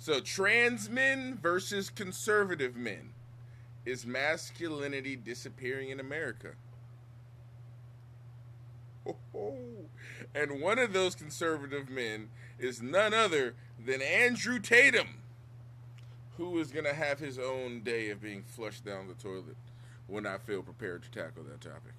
So trans men versus conservative men. Is masculinity disappearing in America? Oh. And one of those conservative men is none other than Andrew Tatum, who is going to have his own day of being flushed down the toilet when I feel prepared to tackle that topic.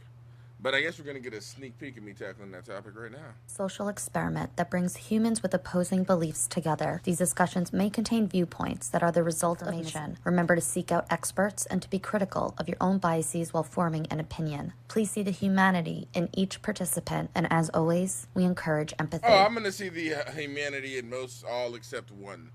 But I guess we're going to get a sneak peek of me tackling that topic right now. Social experiment that brings humans with opposing beliefs together. These discussions may contain viewpoints that are the result of information. Remember to seek out experts and to be critical of your own biases while forming an opinion. Please see the humanity in each participant, and as always, we encourage empathy. Oh, I'm going to see the humanity in most, all except one.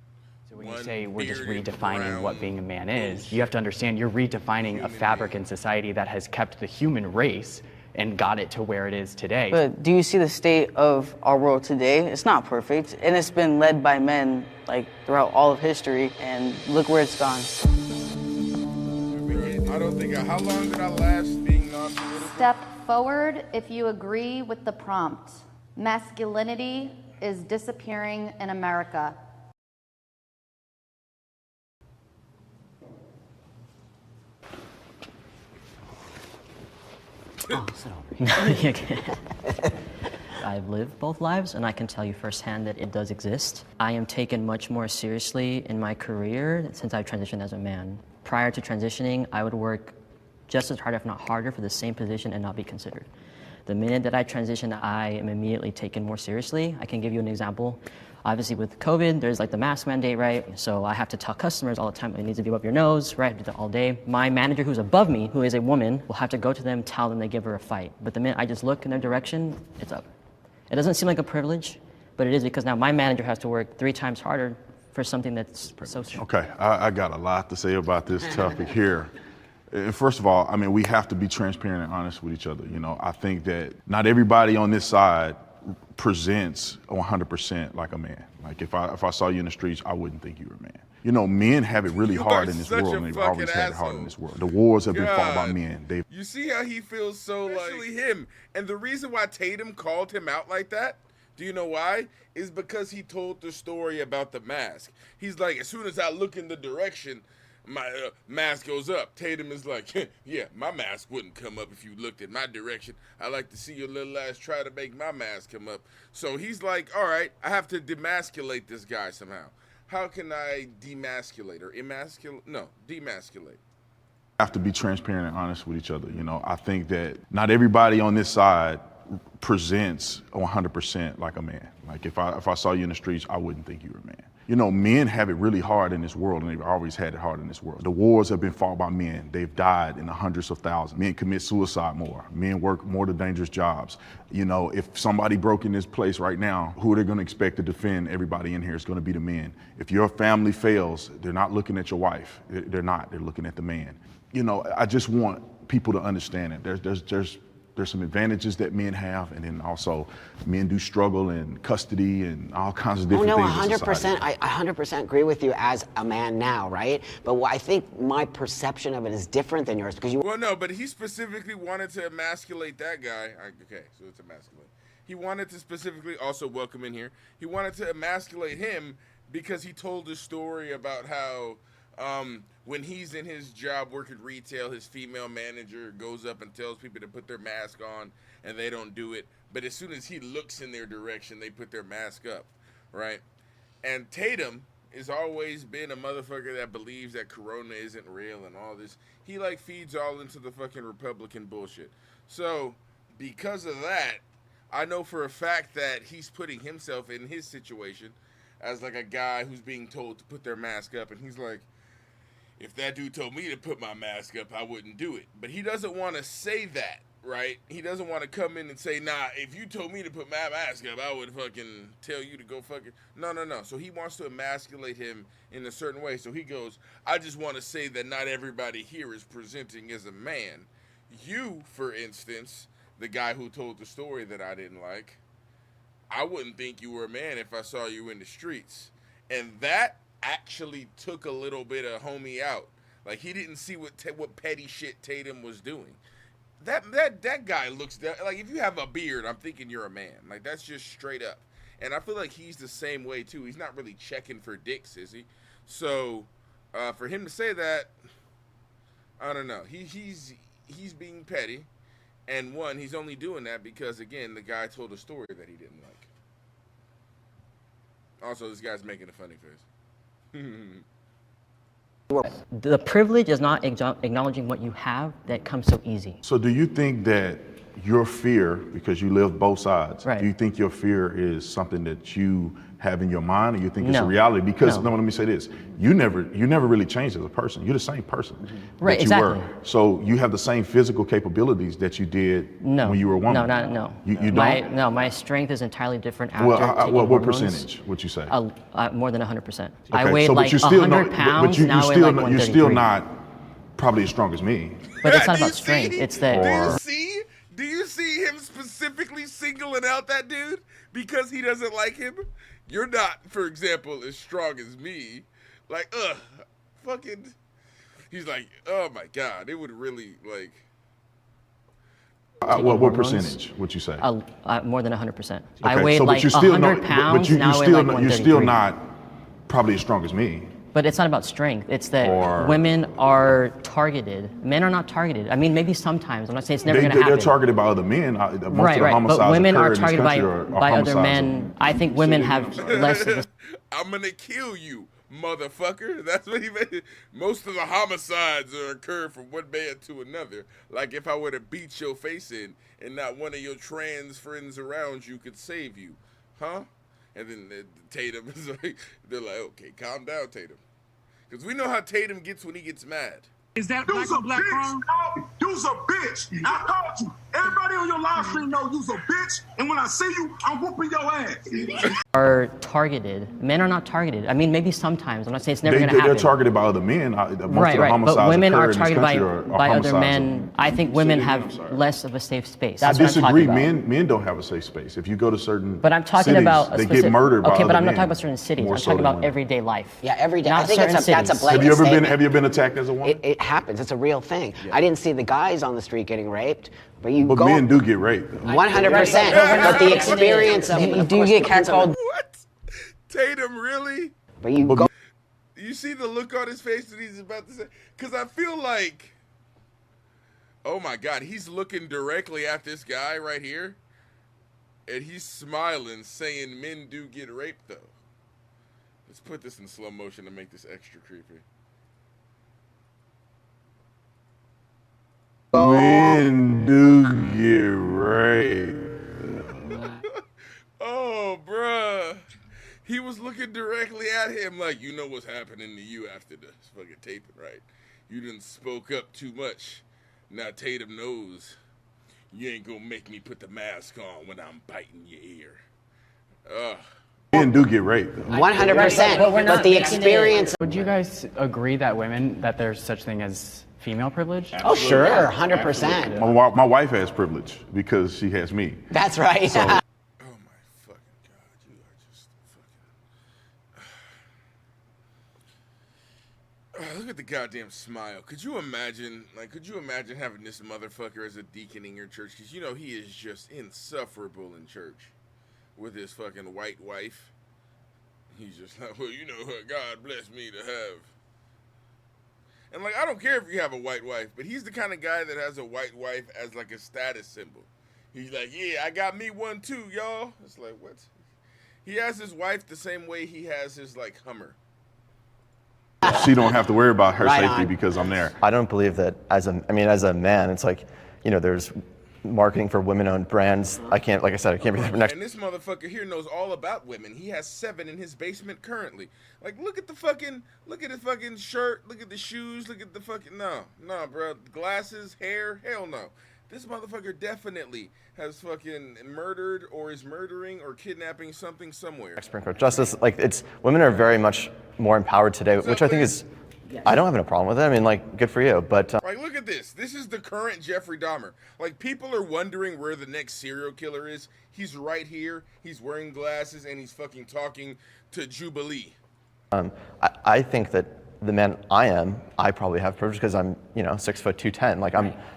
So when you say we're just redefining what being a man is, you have to understand you're redefining a fabric in society that has kept the human race and got it to where it is today. But do you see the state of our world today? It's not perfect, and it's been led by men like throughout all of history, and look where it's gone. I don't think, how long did I last being non-political? Step forward if you agree with the prompt. Masculinity is disappearing in America. Oh, sit over. I've lived both lives, and I can tell you firsthand that it does exist. I am taken much more seriously in my career since I've transitioned as a man. Prior to transitioning, I would work just as hard, if not harder, for the same position and not be considered. The minute that I transition, I am immediately taken more seriously. I can give you an example. Obviously, with COVID, there's like the mask mandate, right? So I have to tell customers all the time, it needs to be above your nose, right? I do that all day. My manager, who's above me, who is a woman, will have to go to them, tell them they give her a fight. But the minute I just look in their direction, it's up. It doesn't seem like a privilege, but it is, because now my manager has to work 3 times harder for something that's so strong. Okay, I got a lot to say about this topic here. First of all, I mean, we have to be transparent and honest with each other. You know, I think that not everybody on this side presents 100% like a man. Like if I saw you in the streets, I wouldn't think you were a man. You know, men have it really hard in this world, and they've always had it hard in this world. The wars have been fought by men. You see how he feels so especially like him. And the reason why Tatum called him out like that, do you know why? Is because he told the story about the mask. He's like, as soon as I look in the direction, my mask goes up. Tatum is like, yeah, my mask wouldn't come up if you looked in my direction. I like to see your little ass try to make my mask come up. So he's like, all right, I have to demasculate this guy somehow. How can I demasculate or emasculate? No, demasculate. Have to be transparent and honest with each other. You know, I think that not everybody on this side presents 100% like a man. Like if I saw you in the streets, I wouldn't think you were a man. You know, men have it really hard in this world, and they've always had it hard in this world. The wars have been fought by men. They've died in the hundreds of thousands. Men commit suicide more. Men work more the dangerous jobs. You know, if somebody broke in this place right now, who are they going to expect to defend everybody in here? It's going to be the men. If your family fails, they're not looking at your wife. They're not. They're looking at the man. You know, I just want people to understand it. There's some advantages that men have, and then also men do struggle in custody and all kinds of different things. 100%. I 100% agree with you as a man now, right? But I think my perception of it is different than yours because you. Well, no, but he specifically wanted to emasculate that guy. Okay, so it's emasculate. He wanted to specifically also welcome in here. He wanted to emasculate him because he told a story about how when he's in his job working retail, his female manager goes up and tells people to put their mask on, and they don't do it. But as soon as he looks in their direction, they put their mask up, right? And Tatum has always been a motherfucker that believes that Corona isn't real and all this. He like feeds all into the fucking Republican bullshit. So because of that, I know for a fact that he's putting himself in his situation as like a guy who's being told to put their mask up, and he's like, if that dude told me to put my mask up, I wouldn't do it. But he doesn't want to say that, right? He doesn't want to come in and say, nah, if you told me to put my mask up, I would fucking tell you to go fucking... No. So he wants to emasculate him in a certain way. So he goes, I just want to say that not everybody here is presenting as a man. You, for instance, the guy who told the story that I didn't like, I wouldn't think you were a man if I saw you in the streets. And that actually took a little bit of homie out. Like, he didn't see what petty shit Tatum was doing. That guy looks like, if you have a beard, I'm thinking you're a man. Like, that's just straight up. And I feel like he's the same way too. He's not really checking for dicks, is he? So for him to say that, I don't know. He's being petty, and one, he's only doing that because again, the guy told a story that he didn't like. Also, this guy's making a funny face. The privilege is not acknowledging what you have that comes so easy. So do you think that your fear, because you live both sides, Right. do you think your fear is something that you have in your mind, or you think it's a No. reality? Because No. let me say this: you never really changed as a person. You're the same person Right, that you exactly. were. So you have the same physical capabilities that you did No. when you were a woman. No. You don't. My strength is entirely different after Well, taking what hormones. percentage would you say? More than 100%. Okay, I weighed so, but like you still 100 know- pounds, but now I weigh like 133. you're still not probably as strong as me. But it's not Do you about strength, see? it's that... Do you see him specifically singling out that dude because he doesn't like him? You're not, for example, as strong as me. Like, fucking. He's like, oh my God, it would really like. What hormones. percentage would you say? More than 100%. Okay, I weighed so, but like you still 100 know- pounds, but now I weigh like you're 133. still not probably as strong as me. But it's not about strength. It's that Or- women are targeted. Men are not targeted. I mean, maybe sometimes. I'm not saying it's never going to happen. They're targeted by other men. Most of the homicides But women occur are in this targeted country are by other homicides men. I think women have less of a... I'm gonna kill you, motherfucker. That's what he made. Most of the homicides occur from one man to another. Like if I were to beat your face in and not one of your trans friends around you could save you. Huh? And then Tatum is like, they're like, okay, calm down, Tatum. Because we know how Tatum gets when he gets mad. Is that black on black crime? You's a bitch. I called you. Everybody on your live stream know you's a bitch. And when I see you, I'm whooping your ass. are targeted. Men are not targeted. I mean, maybe sometimes. I'm not saying it's never going to happen. They're targeted by other men. Most of the Right. homicides But women occur are in this targeted by country are other homicides men. I think women have less of a safe space. I That's what I'm disagree. talking about. Men don't have a safe space. If you go to certain But I'm talking cities, about a they specific, get murdered by okay, but other I'm not men talking about certain cities. more I'm so talking than about women. everyday life. Yeah, every day. Not I think certain that's a cities. blanket Have you ever statement. been attacked as a woman? It happens. It's a real thing. I didn't see the guys on the street getting raped, but you But go men do get raped. 100%. But the experience of it, of Do you course, get depends on catcalled? What? Tatum, really? But you go. You see the look on his face that he's about to say? Because I feel like, oh my God, he's looking directly at this guy right here, and he's smiling, saying men do get raped, though. Let's put this in slow motion to make this extra creepy. Men do get raped. Oh, bruh. He was looking directly at him like, you know what's happening to you after this fucking taping, right? You done spoke up too much. Now Tatum knows you ain't gonna make me put the mask on when I'm biting your ear. Ugh. Men do get raped. 100%. But the experience. Would you guys agree that there's such thing as female privilege? Oh, sure. 100%. My wife has privilege because she has me. That's right. Oh my fucking God, you are just fucking. Look at the goddamn smile. Could you imagine having this motherfucker as a deacon in your church? Because you know he is just insufferable in church with his fucking white wife. He's just like, well, you know, God bless me to have. And like, I don't care if you have a white wife, but he's the kind of guy that has a white wife as like a status symbol. He's like, yeah, I got me one too, y'all. It's like, what? He has his wife the same way he has his like Hummer. She don't have to worry about her Right safety on. because I'm there. I don't believe that as a man, it's like, you know, there's marketing for women-owned brands. I can't be there next. And this motherfucker here knows all about women. He has 7 in his basement currently. Like, look at his fucking shirt, look at the shoes, look at the fucking, no, bro. Glasses, hair, hell no. This motherfucker definitely has fucking murdered or is murdering or kidnapping something somewhere. Supreme Court justice, like women are very much more empowered today, which I think is, I don't have a problem with it. I mean, like, good for you, but. Like, look at this. This is the current Jeffrey Dahmer. Like, people are wondering where the next serial killer is. He's right here. He's wearing glasses and he's fucking talking to Jubilee. I think that the man I probably have privilege because I'm, 6 foot 210. Like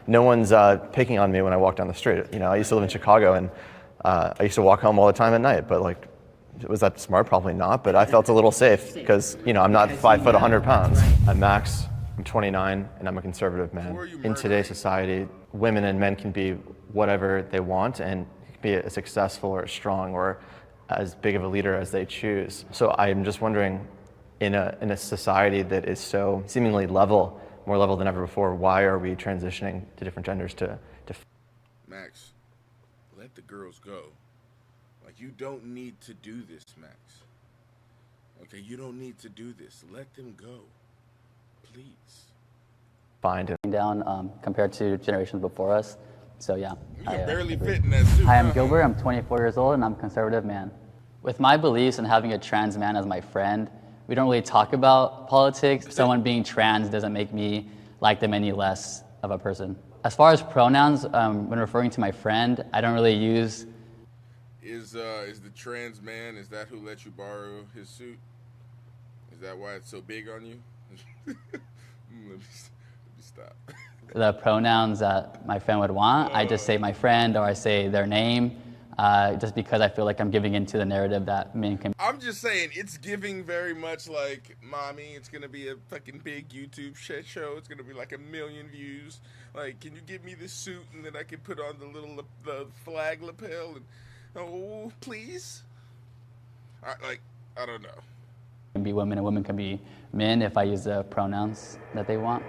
no one's picking on me when I walk down the street. You know, I used to live in Chicago and I used to walk home all the time at night, but like Was that smart? Probably not, but I felt a little safe because, you know, I'm not 5 foot 100 pounds. I'm Max, I'm 29, and I'm a conservative man. In today's society, women and men can be whatever they want and be as successful or as strong or as big of a leader as they choose. So I'm just wondering, in a society that is so seemingly level, more level than ever before, why are we transitioning to different genders to Max, let the girls go. Like, you don't need to do this, Max. Okay, you don't need to do this. Let them go. Please. find him? Down compared to generations before us. So yeah. You're barely fit in that suit. Hi, I'm Gilbert. I'm 24 years old and I'm a conservative man. With my beliefs and having a trans man as my friend, we don't really talk about politics. Someone being trans doesn't make me like them any less of a person. As far as pronouns, when referring to my friend, I don't really use. Is the trans man, is that who let you borrow his suit? Is that why it's so big on you? let me stop. The pronouns that my friend would want, I just say my friend or I say their name, just because I feel like I'm giving into the narrative that men can. I'm just saying, it's giving very much like, mommy, it's going to be a fucking big YouTube shit show. It's going to be like 1 million views. Like, can you give me this suit and then I can put on the flag lapel? And, oh, please? I don't know. Can be women and women can be men if I use the pronouns that they want.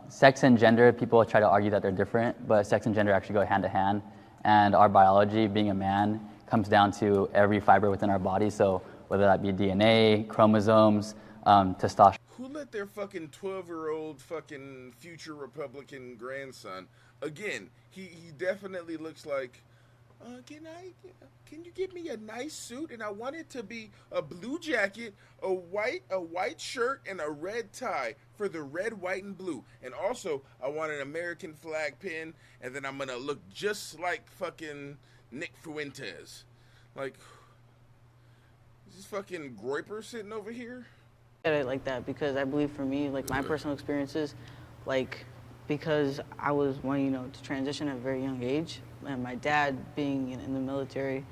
Sex and gender, people try to argue that they're different, but sex and gender actually go hand to hand. And our biology, being a man, comes down to every fiber within our body. So whether that be DNA, chromosomes, testosterone. Who let their fucking 12-year-old fucking future Republican grandson, again, he definitely looks like, can you give me a nice suit? And I want it to be a blue jacket, a white shirt, and a red tie for the red, white, and blue. And also, I want an American flag pin, and then I'm gonna look just like fucking Nick Fuentes. Like, is this fucking Groiper sitting over here? It like that because I believe for me, like my personal experiences, like because I was one, to transition at a very young age, and my dad being in the military,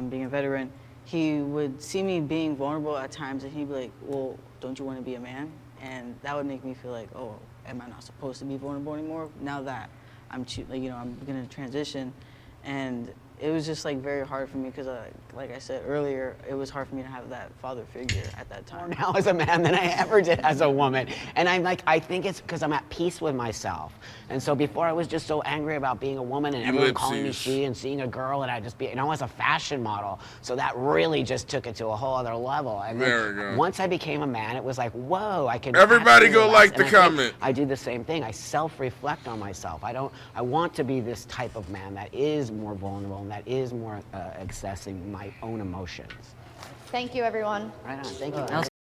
being a veteran, he would see me being vulnerable at times, and he'd be like, "Well, don't you want to be a man?" And that would make me feel like, "Oh, am I not supposed to be vulnerable anymore?" Now that I'm gonna transition, and it was just like very hard for me because, like I said earlier, it was hard for me to have that father figure at that time. Now as a man than I ever did as a woman, and I think it's because I'm at peace with myself. And so before I was just so angry about being a woman and everyone calling me she and seeing a girl, and I'd just be, as a fashion model. So that really just took it to a whole other level. And then once I became a man, it was like, whoa, I can. Everybody go like the comment. I do the same thing. I self-reflect on myself. I want to be this type of man that is more vulnerable and that is more accessing my own emotions. Thank you, everyone. Right on. Thank you.